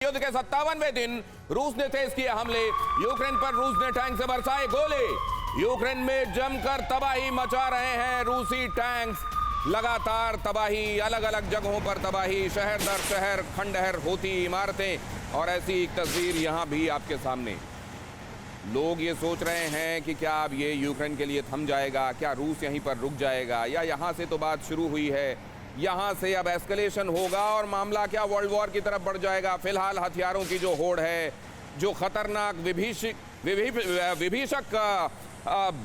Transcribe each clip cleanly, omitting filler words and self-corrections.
युद्ध के 57वें दिन रूस ने तेज किए हमले। यूक्रेन पर रूस ने टैंक से बरसाए गोले। यूक्रेन में जमकर तबाही मचा रहे हैं रूसी टैंक्स। लगातार तबाही, अलग अलग जगहों पर तबाही, शहर दर शहर खंडहर होती इमारतें। और ऐसी एक तस्वीर यहां भी आपके सामने। लोग ये सोच रहे हैं कि क्या अब ये यूक्रेन के लिए थम जाएगा, क्या रूस यहीं पर रुक जाएगा, या यहां से तो बात शुरू हुई है, यहां से अब एस्केलेशन होगा और मामला क्या वर्ल्ड वॉर की तरफ बढ़ जाएगा। फिलहाल हथियारों की जो होड़ है, जो खतरनाक विभीषक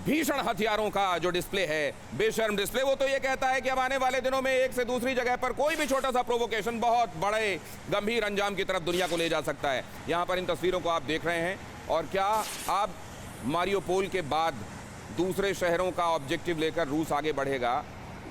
भीषण हथियारों का जो डिस्प्ले है, बेशर्म डिस्प्ले, वो तो ये कहता है कि अब आने वाले दिनों में एक से दूसरी जगह पर कोई भी छोटा सा प्रोवोकेशन बहुत बड़े गंभीर अंजाम की तरफ दुनिया को ले जा सकता है। यहां पर इन तस्वीरों को आप देख रहे हैं। और क्या अब मारियोपोल के बाद दूसरे शहरों का ऑब्जेक्टिव लेकर रूस आगे बढ़ेगा,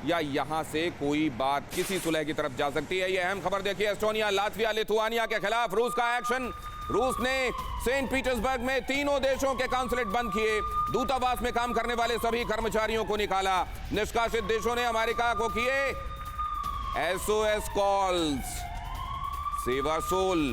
या यहां से कोई बात किसी सुलह की तरफ जा सकती है? ये अहम खबर देखिए। एस्टोनिया, लातविया, लिथुआनिया के खिलाफ रूस का एक्शन। रूस ने सेंट पीटर्सबर्ग में तीनों देशों के काउंसलेट बंद किए। दूतावास में काम करने वाले सभी कर्मचारियों को निकाला। निष्कासित देशों ने अमेरिका को किए SOS calls. Save our soul,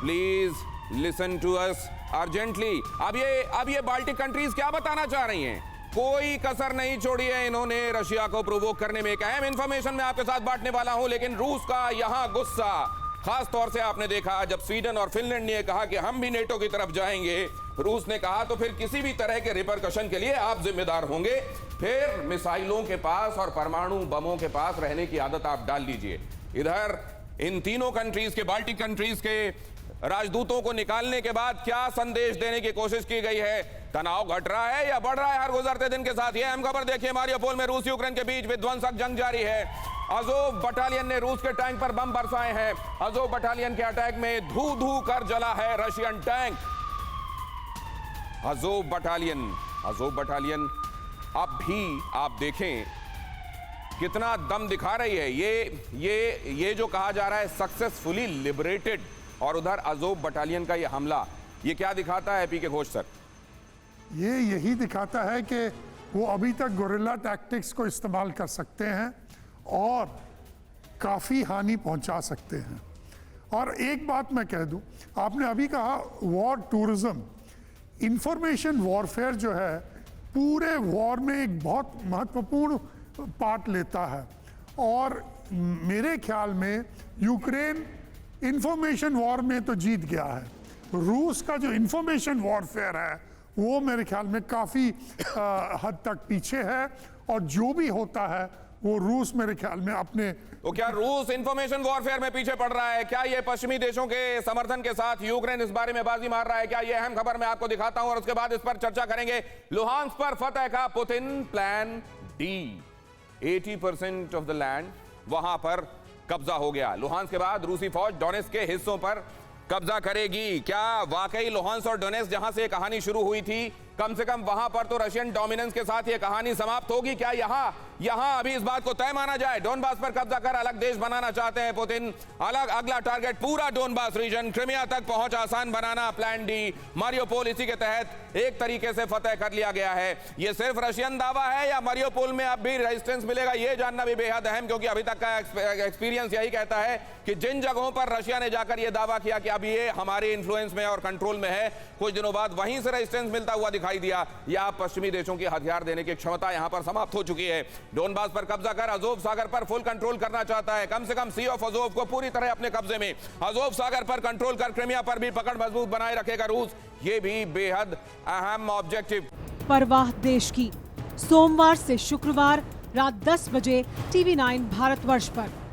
please listen to us urgently. अब ये बाल्टिक कंट्रीज क्या बताना चाह रही हैं? कोई कसर नहीं छोड़ी है इन्होंने रशिया को प्रोवोक करने में। एक अहम इंफॉर्मेशन मैं आपके साथ बांटने वाला हूं, लेकिन रूस का यहां गुस्सा खास तौर से आपने देखा जब स्वीडन और फिनलैंड ने कहा कि हम भी नेटो की तरफ जाएंगे। रूस ने कहा तो फिर किसी भी तरह के रिपरकशन के लिए आप जिम्मेदार होंगे। फिर मिसाइलों के पास और परमाणु बमों के पास रहने की आदत आप डाल लीजिए। इधर इन तीनों कंट्रीज के, बाल्टिक कंट्रीज के राजदूतों को निकालने के बाद क्या संदेश देने की कोशिश की गई है? तनाव घट रहा है या बढ़ रहा है हर गुजरते दिन के साथ? यह अहम खबर देखिए। मारियोपोल में रूस यूक्रेन के बीच विध्वंसक जंग जारी है। अज़ोव बटालियन ने रूस के टैंक पर बम बरसाए हैं। अज़ोव बटालियन के अटैक में धू धू कर जला है रशियन टैंक। अज़ोव बटालियन अब भी आप देखें कितना दम दिखा रही है। ये जो कहा जा रहा है सक्सेसफुली लिबरेटेड, और उधर अज़ोव बटालियन का ये हमला, ये क्या दिखाता है पीके घोष सर? ये यही दिखाता है कि वो अभी तक गोरिल्ला टैक्टिक्स को इस्तेमाल कर सकते हैं और काफ़ी हानि पहुंचा सकते हैं। और एक बात मैं कह दूं, आपने अभी कहा वॉर टूरिज्म, इंफॉर्मेशन वॉरफेयर जो है पूरे वॉर में एक बहुत महत्वपूर्ण पार्ट लेता है। और मेरे ख्याल में यूक्रेन इंफॉर्मेशन वॉर में तो जीत गया है। रूस का जो इंफॉर्मेशन वॉरफेयर है वो मेरे ख्याल में काफ़ी हद तक पीछे है, और जो भी होता है वो रूस मेरे ख्याल में अपने। तो क्या रूस इंफॉर्मेशन वॉरफेयर में पीछे पड़ रहा है? क्या ये पश्चिमी देशों के समर्थन के साथ यूक्रेन इस बारे में बाजी मार रहा है? क्या ये अहम खबर मैं आपको दिखाता हूं और उसके बाद इस पर चर्चा करेंगे। लुहांस्क पर फतह का Putin plan D. 80% of the land वहां पर कब्जा हो गया। लुहांस्क के बाद रूसी फौज डोनेट्स्क के हिस्सों पर कब्जा करेगी। क्या वाकई लुहांस्क और डोनेट्स्क जहां से कहानी शुरू हुई थी, कम से कम वहां पर तो रशियन डोमिनेंस के साथ ये कहानी समाप्त होगी? क्या यहां अभी इस बात को तय माना जाए? डोनबास पर कब्जा कर अलग देश बनाना चाहते हैं पुतिन। अगला टारगेट पूरा डोनबास रीजन, क्रिमिया तक पहुंच आसान बनाना, प्लान डी। मारियोपोल इसी के तहत एक तरीके से फतेह कर लिया गया है। ये सिर्फ रशियन दावा है या मारियोपोल में अब भी रेजिस्टेंस मिलेगा, ये जानना भी बेहद अहम, क्योंकि अभी तक का एक्सपीरियंस यही कहता है कि जिन जगहों पर रशिया ने जाकर यह दावा किया कि अब ये हमारे इन्फ्लुएंस में और कंट्रोल में है, कुछ दिनों बाद वहीं से रेजिस्टेंस मिलता हुआ दिखाई दिया। या पश्चिमी देशों की हथियार देने की क्षमता यहां पर समाप्त हो चुकी है। डोनबास पर कब्जा कर अज़ोव सागर पर फुल कंट्रोल करना चाहता है। कम से कम सी ऑफ अज़ोव को पूरी तरह अपने कब्जे में, अज़ोव सागर पर कंट्रोल कर क्रिमिया पर भी पकड़ मजबूत बनाए रखेगा रूस। ये भी बेहद अहम ऑब्जेक्टिव। परवाह देश की, सोमवार से शुक्रवार रात 10 बजे TV9 भारतवर्ष पर।